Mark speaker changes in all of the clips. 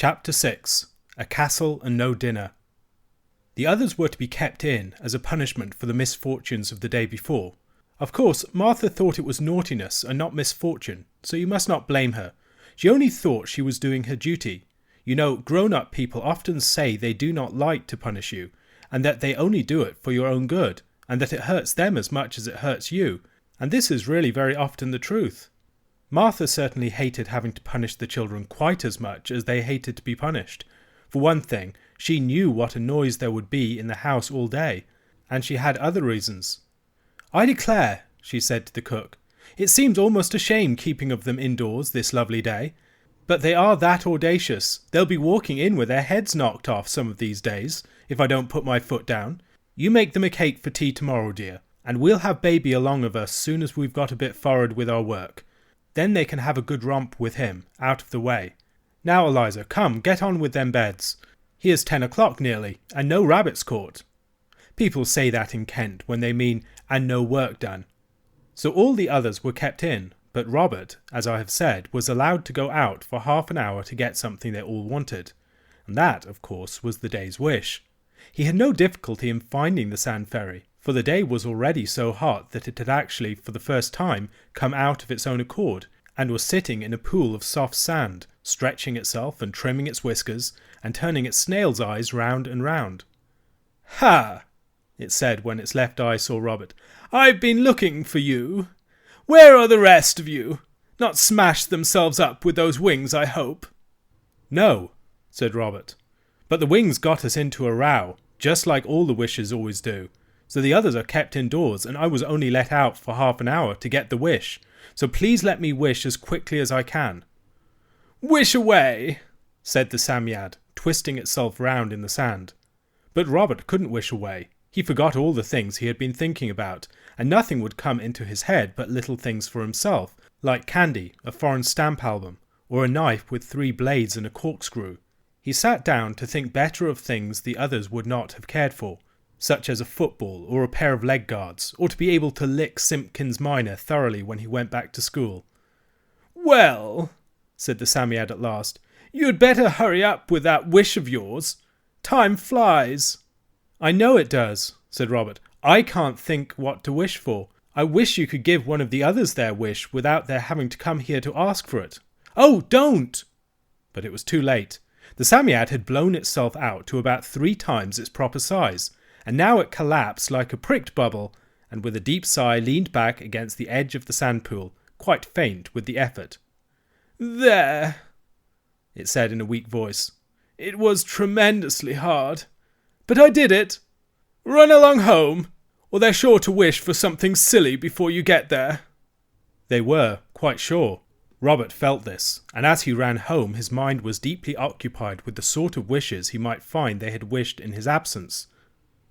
Speaker 1: Chapter 6. A Castle and No Dinner. The others were to be kept in as a punishment for the misfortunes of the day before. Of course, Martha thought it was naughtiness and not misfortune, so you must not blame her. She only thought she was doing her duty. You know, grown-up people often say they do not like to punish you, and that they only do it for your own good, and that it hurts them as much as it hurts you, and this is really very often the truth. Martha certainly hated having to punish the children quite as much as they hated to be punished. For one thing, she knew what a noise there would be in the house all day, and she had other reasons. "I declare," she said to the cook, "it seems almost a shame keeping of them indoors this lovely day. But they are that audacious, they'll be walking in with their heads knocked off some of these days, if I don't put my foot down. You make them a cake for tea tomorrow, dear, and we'll have baby along of us soon as we've got a bit forward with our work. Then they can have a good romp with him, out of the way. Now, Eliza, come, get on with them beds. Here's 10 o'clock nearly, and no rabbits caught." People say that in Kent when they mean, and no work done. So all the others were kept in, but Robert, as I have said, was allowed to go out for half an hour to get something they all wanted. And that, of course, was the day's wish. He had no difficulty in finding the sand ferry, for the day was already so hot that it had actually, for the first time, come out of its own accord, and was sitting in a pool of soft sand, stretching itself and trimming its whiskers, and turning its snail's eyes round and round. "Ha!" it said when its left eye saw Robert. "I've been looking for you. Where are the rest of you? Not smashed themselves up with those wings, I hope?" "No," said Robert. "But the wings got us into a row, just like all the wishes always do. So the others are kept indoors, and I was only let out for half an hour to get the wish. So please let me wish as quickly as I can." "Wish away," said the Psammead, twisting itself round in the sand. But Robert couldn't wish away. He forgot all the things he had been thinking about, and nothing would come into his head but little things for himself, like candy, a foreign stamp album, or a knife with 3 blades and a corkscrew. He sat down to think better of things the others would not have cared for, such as a football or a pair of leg guards, or to be able to lick Simpkins minor thoroughly when he went back to school. "Well," said the Psammead at last, "you'd better hurry up with that wish of yours. Time flies." "I know it does," said Robert. "I can't think what to wish for. I wish you could give one of the others their wish without their having to come here to ask for it." "Oh, don't!" But it was too late. The Psammead had blown itself out to about 3 times its proper size, and now it collapsed like a pricked bubble, and with a deep sigh leaned back against the edge of the sand pool, quite faint with the effort. "There," it said in a weak voice. "It was tremendously hard. But I did it. Run along home, or they're sure to wish for something silly before you get there." They were, quite sure. Robert felt this, and as he ran home his mind was deeply occupied with the sort of wishes he might find they had wished in his absence.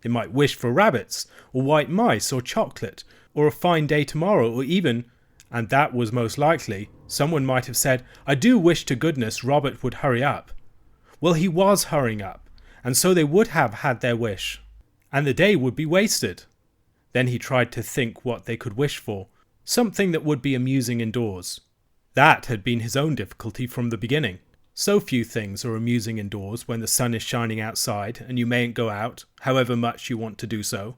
Speaker 1: It might wish for rabbits, or white mice, or chocolate, or a fine day tomorrow, or even, and that was most likely, someone might have said, "I do wish to goodness Robert would hurry up." Well, he was hurrying up, and so they would have had their wish, and the day would be wasted. Then he tried to think what they could wish for, something that would be amusing indoors. That had been his own difficulty from the beginning. So few things are amusing indoors when the sun is shining outside and you mayn't go out, however much you want to do so.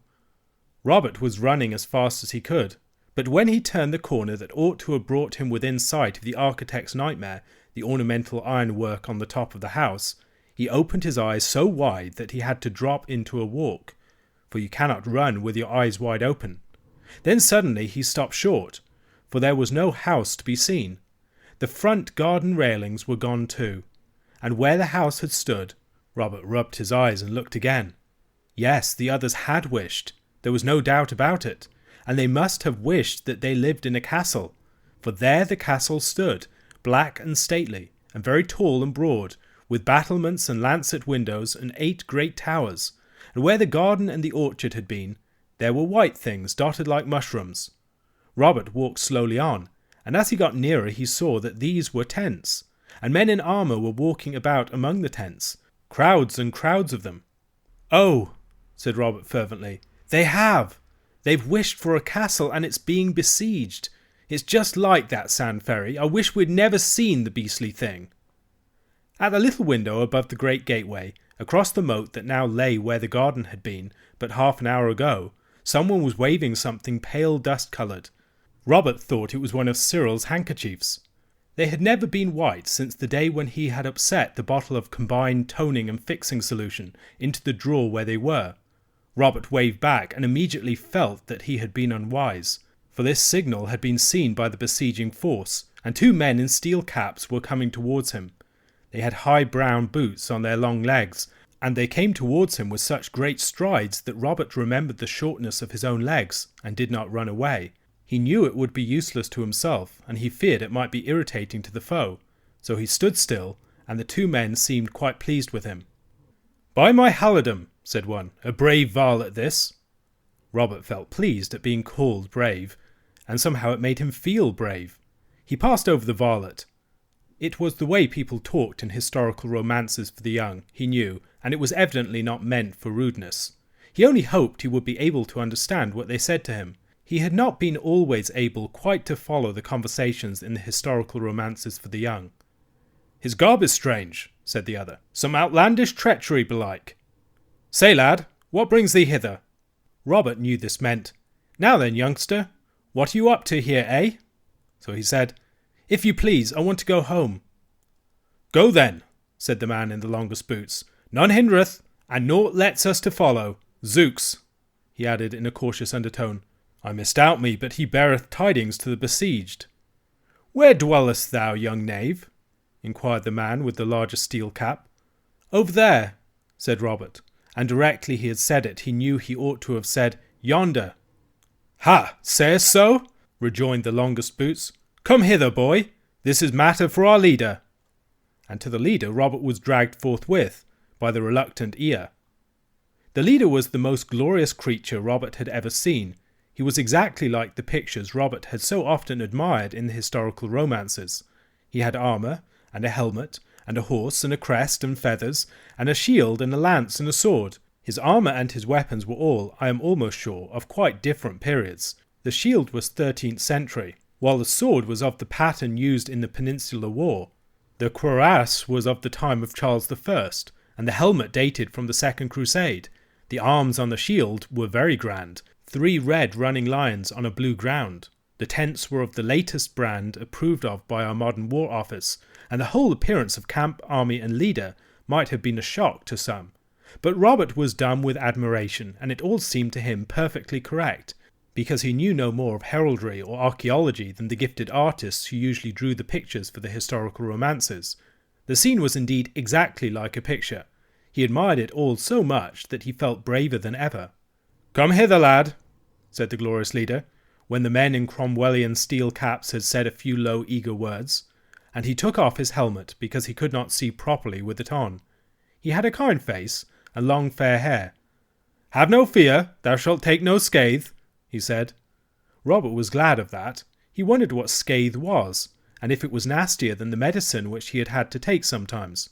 Speaker 1: Robert was running as fast as he could, but when he turned the corner that ought to have brought him within sight of the architect's nightmare, the ornamental ironwork on the top of the house, he opened his eyes so wide that he had to drop into a walk, for you cannot run with your eyes wide open. Then suddenly he stopped short, for there was no house to be seen. The front garden railings were gone too, and where the house had stood, Robert rubbed his eyes and looked again. Yes, the others had wished, there was no doubt about it, and they must have wished that they lived in a castle, for there the castle stood, black and stately, and very tall and broad, with battlements and lancet windows and 8 great towers, and where the garden and the orchard had been, there were white things dotted like mushrooms. Robert walked slowly on, and as he got nearer he saw that these were tents, and men in armour were walking about among the tents, crowds and crowds of them. "Oh," said Robert fervently, "they have! They've wished for a castle and it's being besieged. It's just like that sand ferry. I wish we'd never seen the beastly thing." At the little window above the great gateway, across the moat that now lay where the garden had been but half an hour ago, someone was waving something pale dust-coloured. Robert thought it was one of Cyril's handkerchiefs. They had never been white since the day when he had upset the bottle of combined toning and fixing solution into the drawer where they were. Robert waved back and immediately felt that he had been unwise, for this signal had been seen by the besieging force, and 2 men in steel caps were coming towards him. They had high brown boots on their long legs, and they came towards him with such great strides that Robert remembered the shortness of his own legs, and did not run away. He knew it would be useless to himself, and he feared it might be irritating to the foe, so he stood still, and the 2 men seemed quite pleased with him. "By my halidom," said one, "a brave varlet this." Robert felt pleased at being called brave, and somehow it made him feel brave. He passed over the varlet. It was the way people talked in historical romances for the young, he knew, and it was evidently not meant for rudeness. He only hoped he would be able to understand what they said to him. He had not been always able quite to follow the conversations in the historical romances for the young. "His garb is strange," said the other. "Some outlandish treachery belike. Say, lad, what brings thee hither?" Robert knew this meant, "Now then, youngster, what are you up to here, eh?" So he said, "If you please, I want to go home." "Go then," said the man in the longest boots. "None hindereth, and naught lets us to follow. Zooks," he added in a cautious undertone, "I misdoubt me, but he beareth tidings to the besieged." "Where dwellest thou, young knave?" inquired the man with the largest steel cap. "Over there," said Robert, and directly he had said it he knew he ought to have said, "Yonder." "Ha, sayest so?" rejoined the longest boots. "Come hither, boy. This is matter for our leader." And to the leader Robert was dragged forthwith by the reluctant ear. The leader was the most glorious creature Robert had ever seen. He was exactly like the pictures Robert had so often admired in the historical romances. He had armour, and a helmet, and a horse, and a crest, and feathers, and a shield, and a lance, and a sword. His armour and his weapons were all, I am almost sure, of quite different periods. The shield was 13th century, while the sword was of the pattern used in the Peninsular War. The cuirass was of the time of Charles I, and the helmet dated from the Second Crusade. The arms on the shield were very grand, 3 red running lions on a blue ground. The tents were of the latest brand approved of by our modern War Office, and the whole appearance of camp, army, and leader might have been a shock to some. But Robert was dumb with admiration, and it all seemed to him perfectly correct, because he knew no more of heraldry or archaeology than the gifted artists who usually drew the pictures for the historical romances. The scene was indeed exactly like a picture. He admired it all so much that he felt braver than ever. "Come hither, lad," said the glorious leader, when the men in Cromwellian steel caps had said a few low, eager words, and he took off his helmet because he could not see properly with it on. He had a kind face, and long fair hair. "Have no fear, thou shalt take no scathe," he said. Robert was glad of that. He wondered what scathe was, and if it was nastier than the medicine which he had had to take sometimes.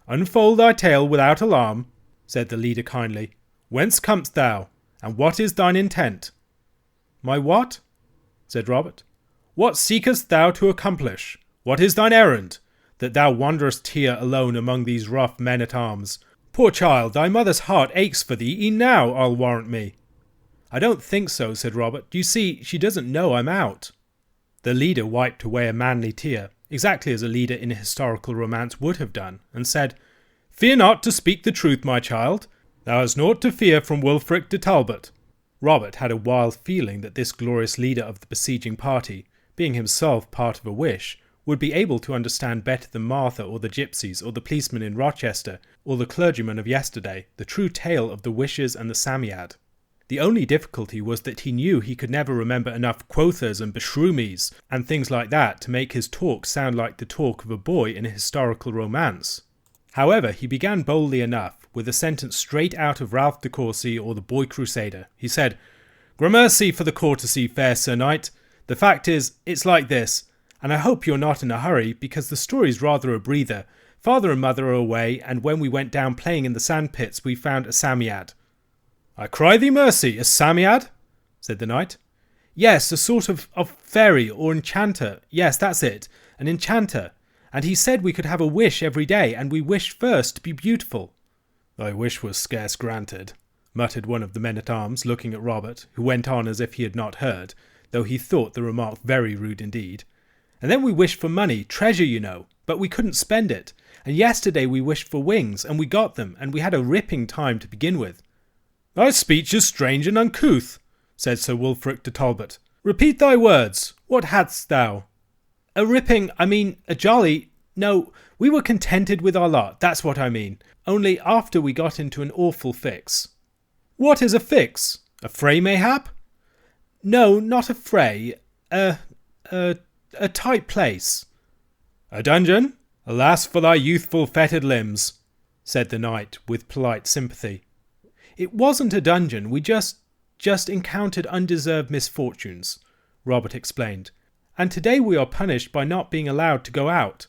Speaker 1: "Unfold thy tale without alarm," said the leader kindly. "Whence comest thou, and what is thine intent?" "My what?" said Robert. "What seekest thou to accomplish? What is thine errand, that thou wanderest here alone among these rough men-at-arms? Poor child, thy mother's heart aches for thee e'en now, I'll warrant me." "I don't think so," said Robert. "You see, she doesn't know I'm out." The leader wiped away a manly tear, exactly as a leader in a historical romance would have done, and said, "Fear not to speak the truth, my child. Thou hast naught to fear from Wulfric de Talbot." Robert had a wild feeling that this glorious leader of the besieging party, being himself part of a wish, would be able to understand better than Martha or the gypsies or the policeman in Rochester or the clergyman of yesterday the true tale of the wishes and the Psammead. The only difficulty was that he knew he could never remember enough quothas and beshroomies and things like that to make his talk sound like the talk of a boy in a historical romance. However, he began boldly enough, with a sentence straight out of Ralph de Courcy or the Boy Crusader. He said, "Gramercy for the courtesy, fair Sir Knight. The fact is, it's like this, and I hope you're not in a hurry, because the story's rather a breather. Father and mother are away, and when we went down playing in the sandpits we found a Psammead." "I cry thee mercy, a Psammead?" said the knight. "Yes, a sort of fairy or enchanter. Yes, that's it, an enchanter. and he said we could have a wish every day, and we wished first to be beautiful." "Thy wish was scarce granted," muttered one of the men-at-arms, looking at Robert, who went on as if he had not heard, though he thought the remark very rude indeed. "And then we wished for money, treasure, you know, but we couldn't spend it. And yesterday we wished for wings, and we got them, and we had a ripping time to begin with." "Thy speech is strange and uncouth," said Sir Wulfric de Talbot. "Repeat thy words. What hadst thou?" "A jolly... No, we were contented with our lot, that's what I mean. Only after we got into an awful fix." "What is a fix? A fray, mayhap?" "No, not a fray. A tight place." "A dungeon? Alas for thy youthful fettered limbs," said the knight with polite sympathy. "It wasn't a dungeon, we just encountered undeserved misfortunes," Robert explained. "And today we are punished by not being allowed to go out.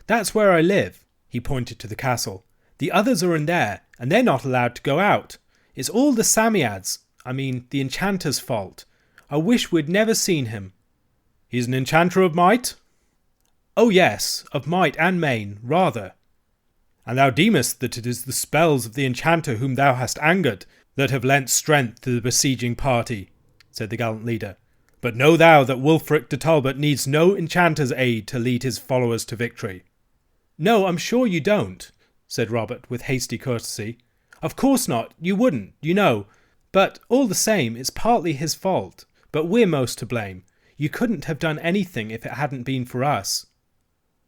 Speaker 1: That's where I live," he pointed to the castle. "The others are in there, and they're not allowed to go out. It's all the the enchanter's fault. I wish we'd never seen him." "He's an enchanter of might?" "Oh yes, of might and main, rather." "And thou deemest that it is the spells of the enchanter whom thou hast angered that have lent strength to the besieging party," said the gallant leader. "But know thou that Wulfric de Talbot needs no enchanter's aid to lead his followers to victory." "No, I'm sure you don't," said Robert with hasty courtesy. "Of course not, you wouldn't, you know. But all the same, it's partly his fault. But we're most to blame. You couldn't have done anything if it hadn't been for us."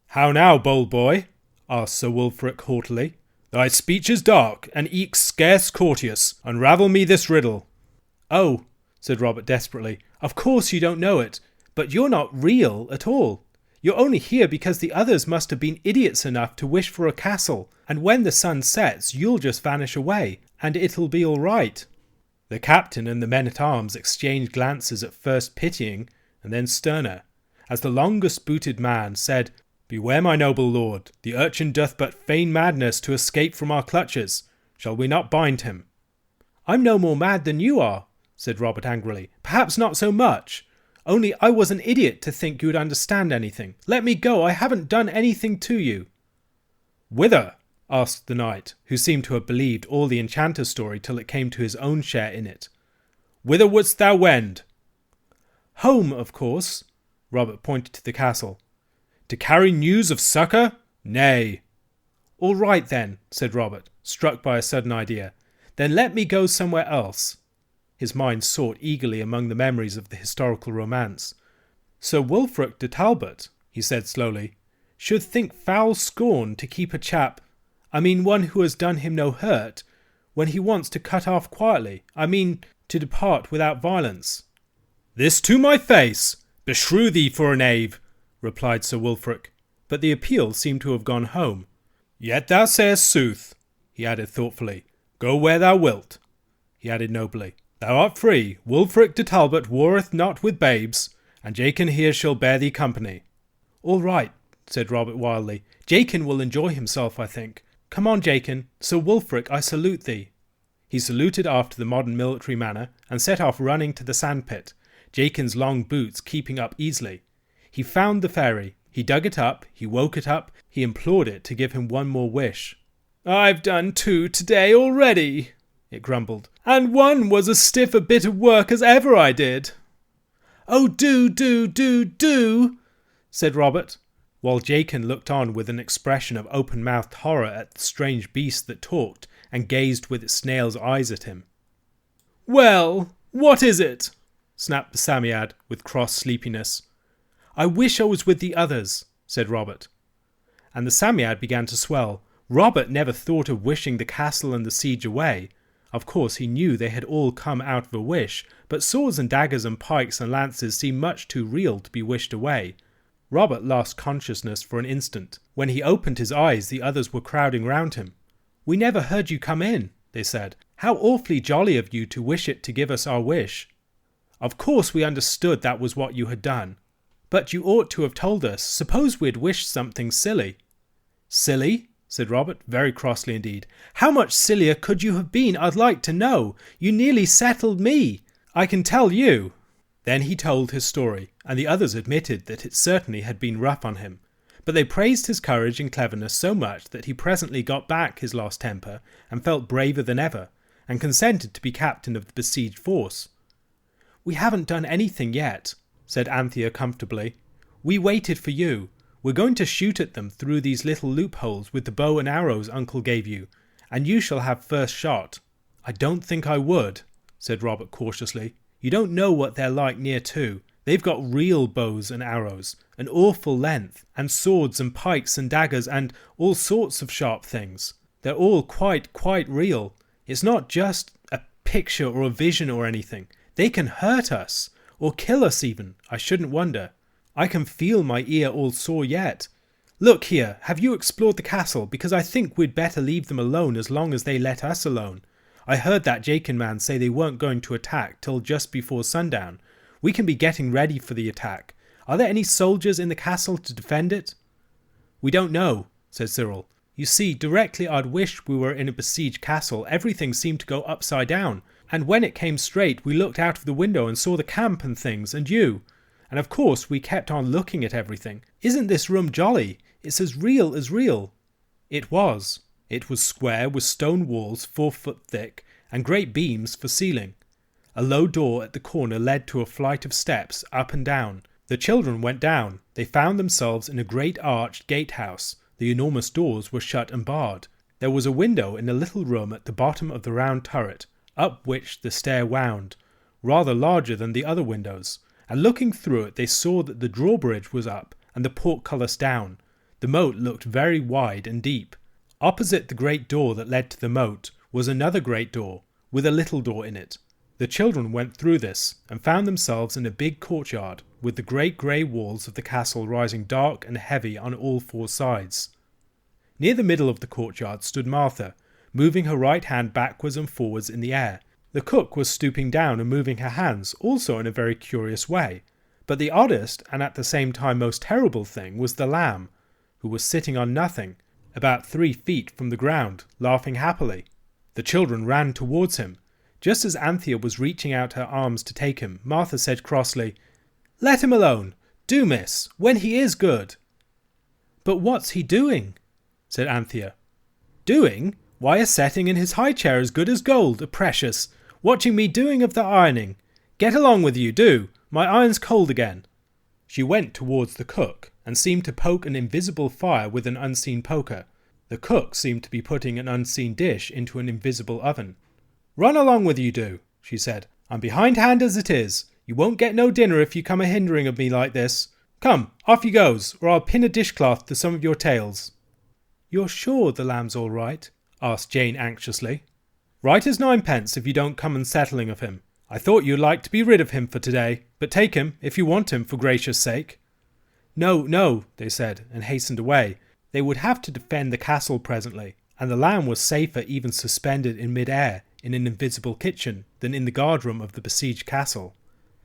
Speaker 1: "How now, bold boy?" asked Sir Wulfric haughtily. "Thy speech is dark, and eke scarce courteous. Unravel me this riddle." "Oh," said Robert desperately, "of course you don't know it, but you're not real at all. You're only here because the others must have been idiots enough to wish for a castle, and when the sun sets you'll just vanish away, and it'll be all right." The captain and the men-at-arms exchanged glances, at first pitying, and then sterner, as the longest-booted man said, "Beware, my noble lord, the urchin doth but feign madness to escape from our clutches. Shall we not bind him?" "I'm no more mad than you are," said Robert angrily. "Perhaps not so much. Only I was an idiot to think you would understand anything. Let me go, I haven't done anything to you." "Whither?" asked the knight, who seemed to have believed all the enchanter's story till it came to his own share in it. "Whither wouldst thou wend?" "Home, of course." Robert pointed to the castle. "To carry news of succour? Nay." "All right then," said Robert, struck by a sudden idea. "Then let me go somewhere else." His mind sought eagerly among the memories of the historical romance. "Sir Wulfric de Talbot," he said slowly, "should think foul scorn to keep a chap, one who has done him no hurt, when he wants to cut off quietly, to depart without violence." "This to my face! Beshrew thee for a knave!" replied Sir Wulfric, but the appeal seemed to have gone home. "Yet thou sayest sooth," he added thoughtfully. "Go where thou wilt," he added nobly. "Thou art free. Wulfric de Talbot warreth not with babes, and Jakin here shall bear thee company." "All right," said Robert wildly. "Jakin will enjoy himself, I think. Come on, Jakin. Sir Wulfric, I salute thee." He saluted after the modern military manner, and set off running to the sandpit, Jakin's long boots keeping up easily. He found the fairy. He dug it up. He woke it up. He implored it to give him one more wish. "I've done 2 today already," it grumbled, "and one was as stiff a bit of work as ever I did." "Oh, do, said Robert, while Jakin looked on with an expression of open-mouthed horror at the strange beast that talked and gazed with its snail's eyes at him. "Well, what is it?" snapped the Psammead with cross sleepiness. "I wish I was with the others," said Robert. And the Psammead began to swell. Robert never thought of wishing the castle and the siege away. Of course he knew they had all come out of a wish, but swords and daggers and pikes and lances seemed much too real to be wished away. Robert lost consciousness for an instant. When he opened his eyes, the others were crowding round him. "We never heard you come in," they said. "How awfully jolly of you to wish it to give us our wish." "Of course we understood that was what you had done. But you ought to have told us. Suppose we had wished something silly." "Silly?" said Robert, very crossly indeed. "How much sillier could you have been, I'd like to know? You nearly settled me, I can tell you." Then he told his story, and the others admitted that it certainly had been rough on him. But they praised his courage and cleverness so much that he presently got back his lost temper and felt braver than ever, and consented to be captain of the besieged force. "We haven't done anything yet," said Anthea comfortably. "We waited for you. We're going to shoot at them through these little loopholes with the bow and arrows Uncle gave you, and you shall have first shot." "I don't think I would," said Robert cautiously. "You don't know what they're like near to. They've got real bows and arrows, an awful length, and swords and pikes and daggers and all sorts of sharp things. They're all quite real. It's not just a picture or a vision or anything. They can hurt us, or kill us even, I shouldn't wonder. I can feel my ear all sore yet. Look here, have you explored the castle? Because I think we'd better leave them alone as long as they let us alone. I heard that Jakin man say they weren't going to attack till just before sundown. We can be getting ready for the attack. Are there any soldiers in the castle to defend it?" "We don't know," said Cyril. "You see, directly I'd wished we were in a besieged castle, everything seemed to go upside down. And when it came straight, we looked out of the window and saw the camp and things, and you. And of course we kept on looking at everything. Isn't this room jolly? It's as real as real." It was. It was square with stone walls 4 foot thick and great beams for ceiling. A low door at the corner led to a flight of steps up and down. The children went down. They found themselves in a great arched gatehouse. The enormous doors were shut and barred. There was a window in a little room at the bottom of the round turret, up which the stair wound, rather larger than the other windows, and looking through it they saw that the drawbridge was up and the portcullis down. The moat looked very wide and deep. Opposite the great door that led to the moat was another great door, with a little door in it. The children went through this, and found themselves in a big courtyard, with the great grey walls of the castle rising dark and heavy on all 4 sides. Near the middle of the courtyard stood Martha, moving her right hand backwards and forwards in the air. The cook was stooping down and moving her hands, also in a very curious way. But the oddest, and at the same time most terrible thing, was the lamb, who was sitting on nothing, about 3 feet from the ground, laughing happily. The children ran towards him. Just as Anthea was reaching out her arms to take him, Martha said crossly, "Let him alone. Do, miss, when he is good." "But what's he doing?" said Anthea. "Doing? Why, a setting in his high chair as good as gold, a precious, watching me doing of the ironing. Get along with you, do. My iron's cold again." She went towards the cook, and seemed to poke an invisible fire with an unseen poker. The cook seemed to be putting an unseen dish into an invisible oven. "Run along with you, do," she said. "I'm behindhand as it is. You won't get no dinner if you come a-hindering of me like this. Come, off you goes, or I'll pin a dishcloth to some of your tails." "You're sure the lamb's all right?" asked Jane anxiously. "Right as 9pence if you don't come and settling of him. I thought you'd like to be rid of him for today, but take him if you want him, for gracious sake." "No, no," they said, and hastened away. They would have to defend the castle presently, and the lamb was safer even suspended in mid-air in an invisible kitchen than in the guardroom of the besieged castle.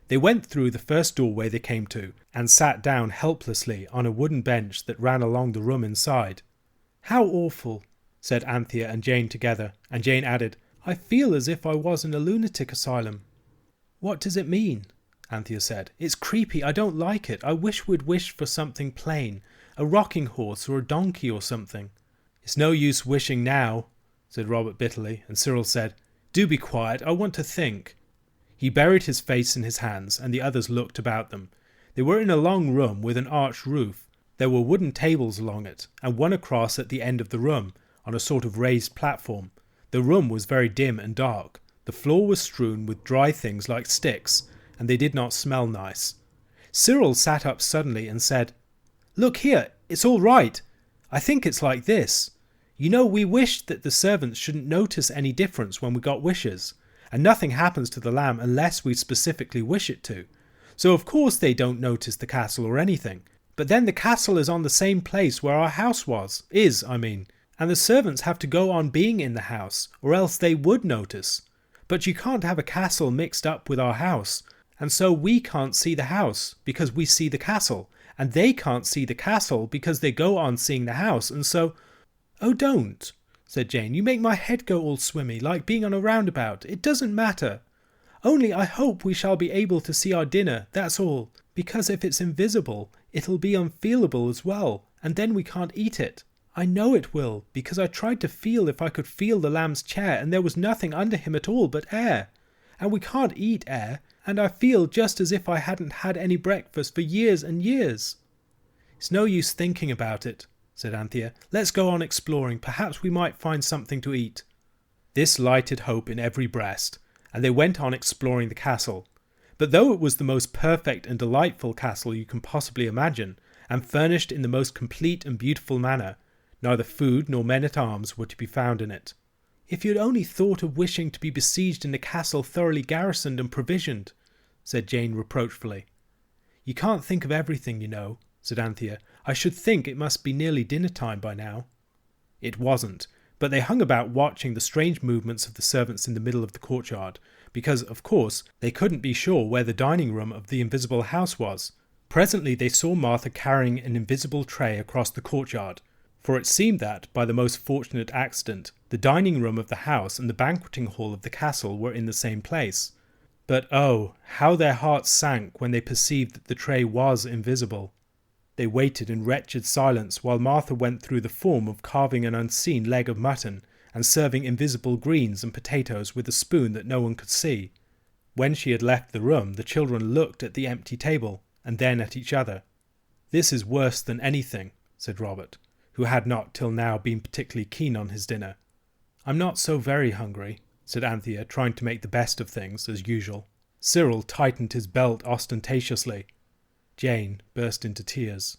Speaker 1: They went through the first doorway they came to, and sat down helplessly on a wooden bench that ran along the room inside. "How awful," said Anthea and Jane together, and Jane added, "I feel as if I was in a lunatic asylum." "What does it mean?" Anthea said. "It's creepy, I don't like it. I wish we'd wished for something plain, a rocking horse or a donkey or something." "It's no use wishing now," said Robert bitterly, and Cyril said, "Do be quiet, I want to think." He buried his face in his hands, and the others looked about them. They were in a long room with an arched roof. There were wooden tables along it, and one across at the end of the room, on a sort of raised platform. The room was very dim and dark. The floor was strewn with dry things like sticks, and they did not smell nice. Cyril sat up suddenly and said, "Look here, it's all right. I think it's like this. You know, we wished that the servants shouldn't notice any difference when we got wishes, and nothing happens to the lamb unless we specifically wish it to. So of course they don't notice the castle or anything. But then the castle is on the same place where our house is, and the servants have to go on being in the house, or else they would notice. But you can't have a castle mixed up with our house, and so we can't see the house because we see the castle, and they can't see the castle because they go on seeing the house, and so—" "Oh, don't," said Jane. "You make my head go all swimmy, like being on a roundabout. It doesn't matter. Only I hope we shall be able to see our dinner, that's all, because if it's invisible, it'll be unfeelable as well, and then we can't eat it. I know it will, because I tried to feel if I could feel the lamb's chair, and there was nothing under him at all but air. And we can't eat air, and I feel just as if I hadn't had any breakfast for years and years." "It's no use thinking about it," said Anthea. "Let's go on exploring. Perhaps we might find something to eat." This lighted hope in every breast, and they went on exploring the castle. But though it was the most perfect and delightful castle you can possibly imagine, and furnished in the most complete and beautiful manner, neither food nor men-at-arms were to be found in it. "If you'd only thought of wishing to be besieged in a castle thoroughly garrisoned and provisioned," said Jane reproachfully. "You can't think of everything, you know," said Anthea. "I should think it must be nearly dinner-time by now." It wasn't, but they hung about watching the strange movements of the servants in the middle of the courtyard, because, of course, they couldn't be sure where the dining room of the invisible house was. Presently they saw Martha carrying an invisible tray across the courtyard, for it seemed that, by the most fortunate accident, the dining room of the house and the banqueting hall of the castle were in the same place. But oh, how their hearts sank when they perceived that the tray was invisible. They waited in wretched silence while Martha went through the form of carving an unseen leg of mutton and serving invisible greens and potatoes with a spoon that no one could see. When she had left the room, the children looked at the empty table and then at each other. "This is worse than anything," said Robert, who had not till now been particularly keen on his dinner. "I'm not so very hungry," said Anthea, trying to make the best of things, as usual. Cyril tightened his belt ostentatiously. Jane burst into tears.